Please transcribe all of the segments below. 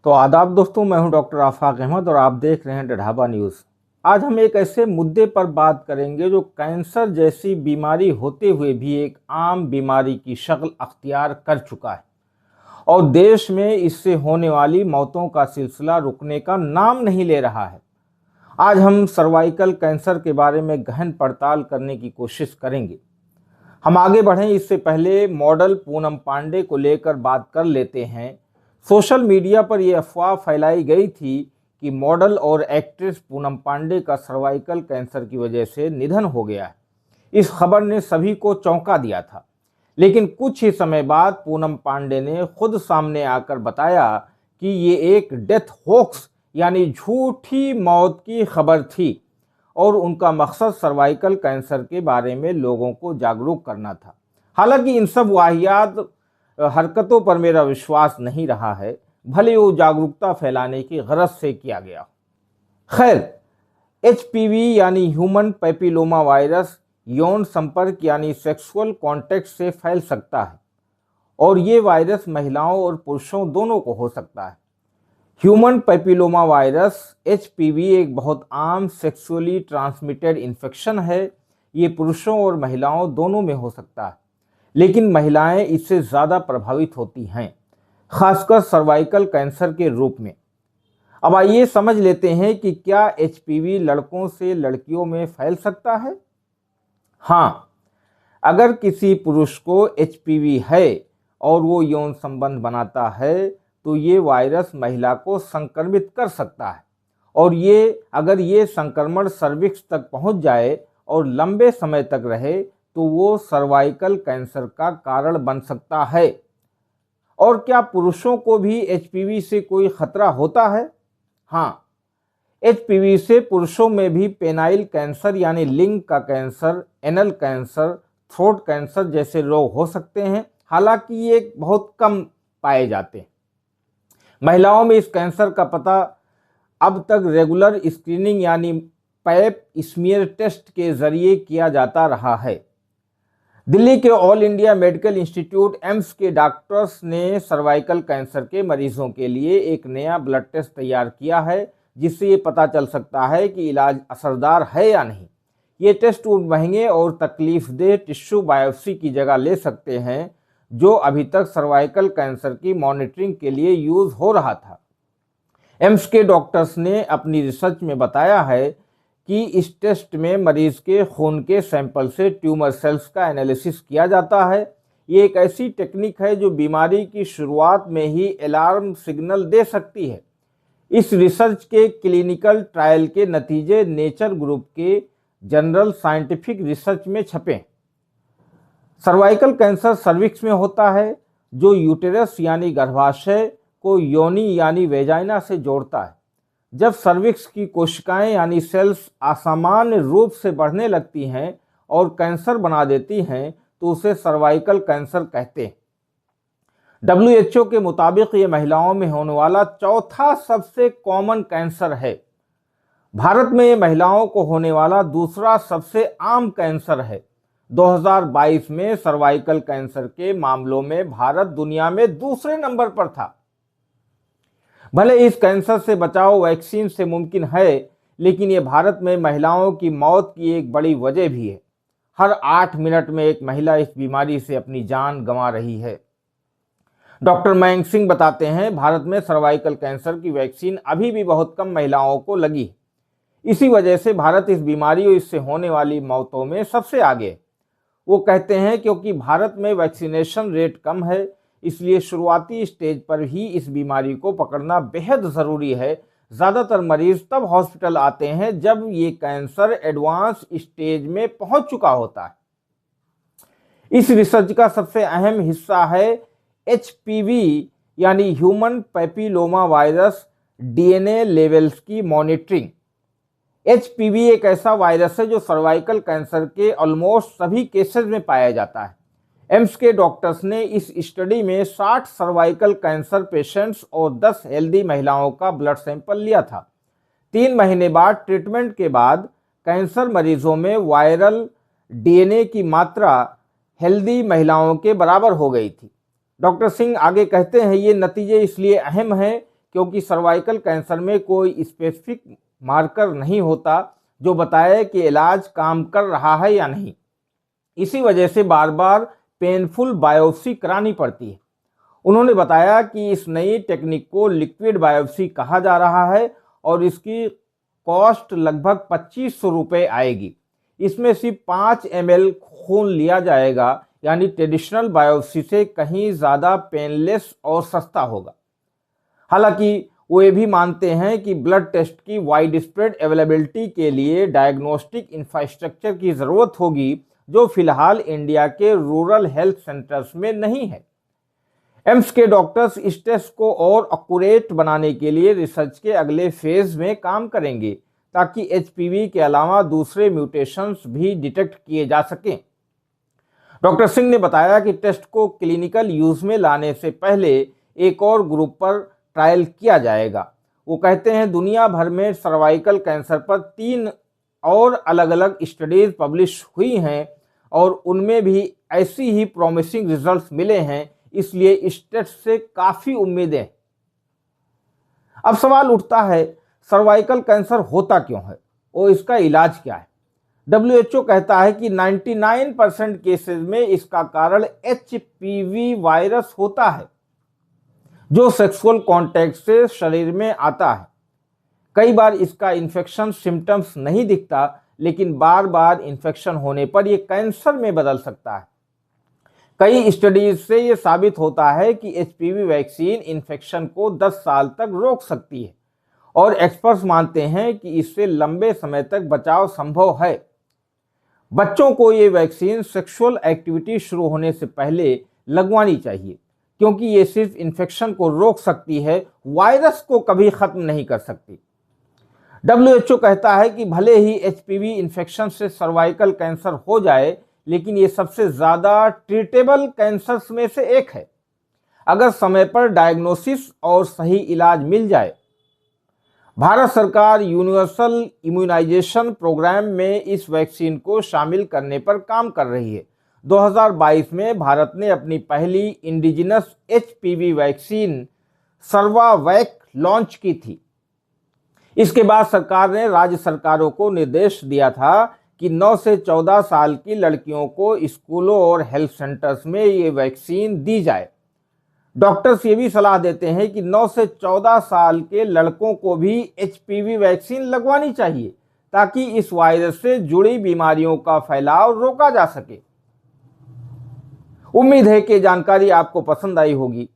तो आदाब दोस्तों, मैं हूं डॉक्टर आफाक अहमद और आप देख रहे हैं डढ़ाबा न्यूज़। आज हम एक ऐसे मुद्दे पर बात करेंगे जो कैंसर जैसी बीमारी होते हुए भी एक आम बीमारी की शक्ल अख्तियार कर चुका है और देश में इससे होने वाली मौतों का सिलसिला रुकने का नाम नहीं ले रहा है। आज हम सर्वाइकल कैंसर के बारे में गहन पड़ताल करने की कोशिश करेंगे। हम आगे बढ़ें इससे पहले मॉडल पूनम पांडे को लेकर बात कर लेते हैं। सोशल मीडिया पर यह अफवाह फैलाई गई थी कि मॉडल और एक्ट्रेस पूनम पांडे का सर्वाइकल कैंसर की वजह से निधन हो गया है। इस खबर ने सभी को चौंका दिया था, लेकिन कुछ ही समय बाद पूनम पांडे ने खुद सामने आकर बताया कि ये एक डेथ होक्स यानी झूठी मौत की खबर थी और उनका मकसद सर्वाइकल कैंसर के बारे में लोगों को जागरूक करना था। हालांकि इन सब वाहियात हरकतों पर मेरा विश्वास नहीं रहा है, भले वो जागरूकता फैलाने की गरज से किया गया। खैर, एचपीवी यानी ह्यूमन पैपिलोमा वायरस यौन संपर्क यानी सेक्सुअल कॉन्टैक्ट से फैल सकता है और ये वायरस महिलाओं और पुरुषों दोनों को हो सकता है। ह्यूमन पैपिलोमा वायरस एचपीवी एक बहुत आम सेक्सुअली ट्रांसमिटेड इन्फेक्शन है। ये पुरुषों और महिलाओं दोनों में हो सकता है, लेकिन महिलाएं इससे ज़्यादा प्रभावित होती हैं, खासकर सर्वाइकल कैंसर के रूप में। अब आइए समझ लेते हैं कि क्या एचपीवी लड़कों से लड़कियों में फैल सकता है। हाँ, अगर किसी पुरुष को एचपीवी है और वो यौन संबंध बनाता है तो ये वायरस महिला को संक्रमित कर सकता है और अगर ये संक्रमण सर्विक्स तक पहुंच जाए और लंबे समय तक रहे तो वो सर्वाइकल कैंसर का कारण बन सकता है। और क्या पुरुषों को भी एचपीवी से कोई खतरा होता है? हाँ, एचपीवी से पुरुषों में भी पेनाइल कैंसर यानी लिंग का cancer, anal cancer, throat cancer जैसे रोग हो सकते हैं। हालांकि ये बहुत कम पाए जाते हैं। महिलाओं में इस कैंसर का पता अब तक रेगुलर स्क्रीनिंग यानी पैप स्मीयर टेस्ट के जरिए किया जाता रहा है। दिल्ली के all India medical institute AIIMS के डॉक्टर्स ने सर्वाइकल कैंसर के मरीजों के लिए एक नया ब्लड टेस्ट तैयार किया है, जिससे ये पता चल सकता है कि इलाज असरदार है या नहीं। ये टेस्ट उन महंगे और तकलीफदेह टिश्यू बायोप्सी की जगह ले सकते हैं जो अभी तक सर्वाइकल कैंसर की मॉनिटरिंग के लिए यूज हो रहा था। एम्स के डॉक्टर्स ने अपनी रिसर्च में बताया है कि इस टेस्ट में मरीज के खून के सैंपल से ट्यूमर सेल्स का एनालिसिस किया जाता है। ये एक ऐसी टेक्निक है जो बीमारी की शुरुआत में ही अलार्म सिग्नल दे सकती है। इस रिसर्च के क्लिनिकल ट्रायल के नतीजे नेचर ग्रुप के जनरल साइंटिफिक रिसर्च में छपे। सर्वाइकल कैंसर सर्विक्स में होता है, जो यूटेरस यानी गर्भाशय को योनि यानी वेजाइना से जोड़ता है। जब सर्विक्स की कोशिकाएं यानी सेल्स असामान्य रूप से बढ़ने लगती हैं और कैंसर बना देती हैं तो उसे सर्वाइकल कैंसर कहते हैं। WHO के मुताबिक ये महिलाओं में होने वाला चौथा सबसे कॉमन कैंसर है। भारत में ये महिलाओं को होने वाला दूसरा सबसे आम कैंसर है। 2022 में सर्वाइकल कैंसर के मामलों में भारत दुनिया में दूसरे नंबर पर था। भले इस कैंसर से बचाव वैक्सीन से मुमकिन है, लेकिन ये भारत में महिलाओं की मौत की एक बड़ी वजह भी है। हर 8 मिनट में एक महिला इस बीमारी से अपनी जान गंवा रही है। डॉक्टर मयंक सिंह बताते हैं, भारत में सर्वाइकल कैंसर की वैक्सीन अभी भी बहुत कम महिलाओं को लगी है। इसी वजह से भारत इस बीमारी और इससे होने वाली मौतों में सबसे आगे है। वो कहते हैं क्योंकि भारत में वैक्सीनेशन रेट कम है, इसलिए शुरुआती स्टेज पर ही इस बीमारी को पकड़ना बेहद ज़रूरी है। ज़्यादातर मरीज तब हॉस्पिटल आते हैं जब ये कैंसर एडवांस स्टेज में पहुंच चुका होता है। इस रिसर्च का सबसे अहम हिस्सा है एचपीवी यानी human papilloma virus DNA levels की मॉनिटरिंग। एचपीवी एक ऐसा वायरस है जो सर्वाइकल कैंसर के ऑलमोस्ट सभी केसेस में पाया जाता है। एम्स के डॉक्टर्स ने इस स्टडी में 60 सर्वाइकल कैंसर पेशेंट्स और 10 हेल्दी महिलाओं का ब्लड सैंपल लिया था। 3 महीने बाद ट्रीटमेंट के बाद कैंसर मरीजों में वायरल डीएनए की मात्रा हेल्दी महिलाओं के बराबर हो गई थी। डॉक्टर सिंह आगे कहते हैं, ये नतीजे इसलिए अहम हैं क्योंकि सर्वाइकल कैंसर में कोई स्पेसिफिक मार्कर नहीं होता जो बताए कि इलाज काम कर रहा है या नहीं। इसी वजह से बार बार पेनफुल बायोप्सी करानी पड़ती है। उन्होंने बताया कि इस नई टेक्निक को लिक्विड बायोप्सी कहा जा रहा है और इसकी कॉस्ट लगभग 2500 रुपये आएगी। इसमें सिर्फ 5 ml खून लिया जाएगा, यानी ट्रेडिशनल बायोप्सी से कहीं ज़्यादा पेनलेस और सस्ता होगा। हालांकि वो ये भी मानते हैं कि ब्लड टेस्ट की वाइड स्प्रेड अवेलेबिलिटी के लिए डायग्नोस्टिक इंफ्रास्ट्रक्चर की ज़रूरत होगी, जो फिलहाल इंडिया के रूरल हेल्थ सेंटर्स में नहीं है। एम्स के डॉक्टर्स इस टेस्ट को और एक्यूरेट बनाने के लिए रिसर्च के अगले फेज में काम करेंगे, ताकि एचपीवी के अलावा दूसरे म्यूटेशंस भी डिटेक्ट किए जा सकें। डॉक्टर सिंह ने बताया कि टेस्ट को क्लिनिकल यूज में लाने से पहले एक और ग्रुप पर ट्रायल किया जाएगा। वो कहते हैं, दुनिया भर में सर्वाइकल कैंसर पर 3 और अलग अलग स्टडीज पब्लिश हुई हैं और उनमें भी ऐसी ही प्रॉमिसिंग रिजल्ट्स मिले हैं, इसलिए इस टेस्ट से काफी उम्मीदें। अब सवाल उठता है, सर्वाइकल कैंसर होता क्यों है और इसका इलाज क्या है? WHO कहता है कि 99% केसेस में इसका कारण HPV वायरस होता है, जो सेक्सुअल कांटेक्ट से शरीर में आता है। कई बार इसका इन्फेक्शन सिम्टम्स नहीं दिखता, लेकिन बार बार इन्फेक्शन होने पर यह कैंसर में बदल सकता है। कई स्टडीज से यह साबित होता है कि HPV वैक्सीन इन्फेक्शन को 10 साल तक रोक सकती है और एक्सपर्ट्स मानते हैं कि इससे लंबे समय तक बचाव संभव है। बच्चों को ये वैक्सीन सेक्सुअल एक्टिविटी शुरू होने से पहले लगवानी चाहिए, क्योंकि ये सिर्फ इन्फेक्शन को रोक सकती है, वायरस को कभी खत्म नहीं कर सकती। WHO कहता है कि भले ही HPV इन्फेक्शन से सर्वाइकल कैंसर हो जाए, लेकिन ये सबसे ज़्यादा ट्रीटेबल कैंसर्स में से एक है, अगर समय पर डायग्नोसिस और सही इलाज मिल जाए। भारत सरकार यूनिवर्सल इम्यूनाइजेशन प्रोग्राम में इस वैक्सीन को शामिल करने पर काम कर रही है। 2022 में भारत ने अपनी पहली indigenous HPV vaccine Cervavac launch की थी। इसके बाद सरकार ने राज्य सरकारों को निर्देश दिया था कि 9 से 14 साल की लड़कियों को स्कूलों और हेल्थ सेंटर्स में ये वैक्सीन दी जाए। डॉक्टर्स ये भी सलाह देते हैं कि 9 से 14 साल के लड़कों को भी HPV वैक्सीन लगवानी चाहिए, ताकि इस वायरस से जुड़ी बीमारियों का फैलाव रोका जा सके। उम्मीद है कि जानकारी आपको पसंद आई होगी।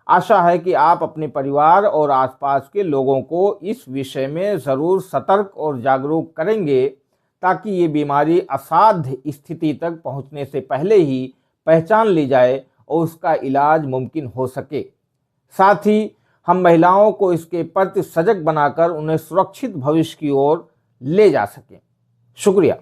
आशा है कि आप अपने परिवार और आसपास के लोगों को इस विषय में ज़रूर सतर्क और जागरूक करेंगे, ताकि ये बीमारी असाध्य स्थिति तक पहुंचने से पहले ही पहचान ली जाए और उसका इलाज मुमकिन हो सके। साथ ही हम महिलाओं को इसके प्रति सजग बनाकर उन्हें सुरक्षित भविष्य की ओर ले जा सकें। शुक्रिया।